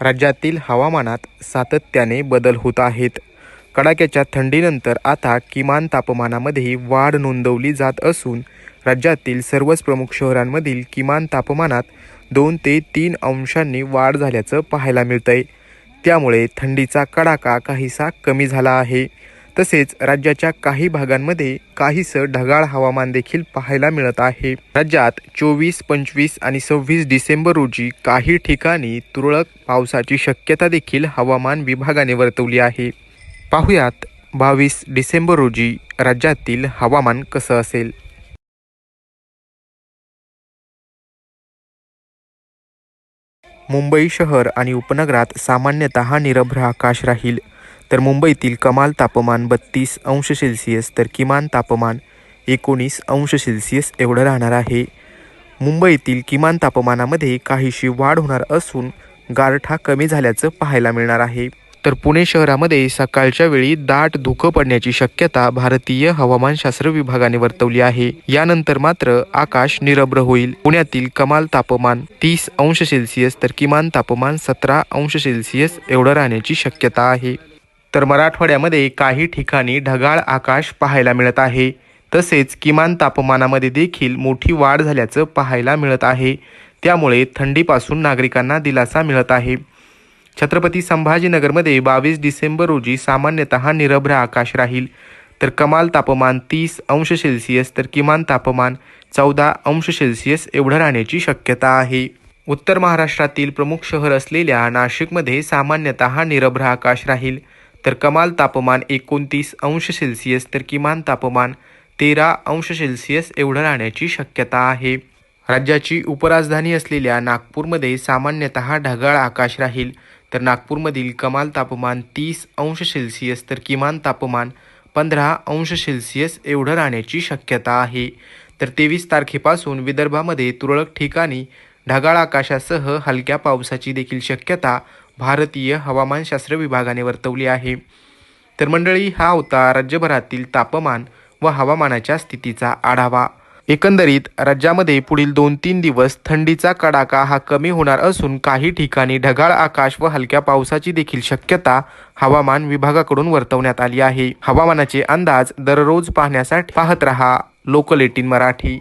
राज्यातील हवामानात सातत्याने बदल होत आहेत. कडाक्याच्या थंडीनंतर आता किमान तापमानामध्ये वाढ नोंदवली जात असून राज्यातील सर्वच प्रमुख शहरांमधील किमान तापमानात 2 ते 3 अंशांनी वाढ झाल्याचं पाहायला मिळतंय. त्यामुळे थंडीचा कडाका काहीसा कमी झाला आहे. तसेच राज्याच्या काही भागांमध्ये काहीसं ढगाळ हवामान देखील पाहायला मिळत आहे. राज्यात 24, 25 आणि 26 डिसेंबर रोजी काही ठिकाणी तुरळक पावसाची शक्यता देखील हवामान विभागाने वर्तवली आहे. पाहुयात 22 डिसेंबर रोजी राज्यातील हवामान कसं असेल. मुंबई शहर आणि उपनगरात सामान्यतः निरभ्र आकाश राहील. तर मुंबईतील कमाल तापमान 32 अंश सेल्सिअस तर किमान तापमान 19 अंश सेल्सिअस एवढं राहणार आहे. मुंबईतील किमान तापमानामध्ये काहीशी वाढ होणार असून गारठा कमी झाल्याचं पाहायला मिळणार आहे. तर पुणे शहरामध्ये सकाळच्या वेळी दाट धुकं पडण्याची शक्यता भारतीय हवामानशास्त्र विभागाने वर्तवली आहे. यानंतर मात्र आकाश निरभ्र होईल. पुण्यातील कमाल तापमान 30 अंश सेल्सिअस तर किमान तापमान 17 अंश सेल्सिअस एवढं राहण्याची शक्यता आहे. तर मराठवाड्यामध्ये काही ठिकाणी ढगाळ आकाश पाहायला मिळत आहे. तसेच किमान तापमानामध्ये देखील मोठी वाढ झाल्याचं पाहायला मिळत आहे. त्यामुळे थंडीपासून नागरिकांना दिलासा मिळत आहे. छत्रपती संभाजीनगरमध्ये 22 डिसेंबर रोजी सामान्यतः निरभ्र आकाश राहील. तर कमाल तापमान 30 अंश सेल्सिअस तर किमान तापमान 14 अंश सेल्सिअस एवढं राहण्याची शक्यता आहे. उत्तर महाराष्ट्रातील प्रमुख शहर असलेल्या नाशिकमध्ये सामान्यतः निरभ्र आकाश राहील. तर कमाल तापमान 29 अंश सेल्सिअस तर किमान तापमान 13 अंश सेल्सिअस एवढं राहण्याची शक्यता आहे. राज्याची उपराजधानी असलेल्या नागपूरमध्ये सामान्यतः ढगाळ आकाश राहील. तर नागपूरमधील कमाल तापमान 30 अंश सेल्सिअस तर किमान तापमान 15 अंश सेल्सिअस एवढं राहण्याची शक्यता आहे. तर 23 तारखेपासून विदर्भामध्ये तुरळक ठिकाणी ढगाळ आकाशासह हलक्या पावसाची देखील शक्यता भारतीय हवामानशास्त्र विभागाने वर्तवली आहे. तर मंडळी, हा होता राज्यभरातील तापमान व हवामानाच्या स्थितीचा आढावा. एकंदरीत राज्यामध्ये पुढील 2-3 दिवस थंडीचा कडाका हा कमी होणार असून काही ठिकाणी ढगाळ आकाश व हलक्या पावसाची देखील शक्यता हवामान विभागाकडून वर्तवण्यात आली आहे. हवामानाचे अंदाज दररोज पाहण्यासाठी पाहत रहा लोकल 18 मराठी.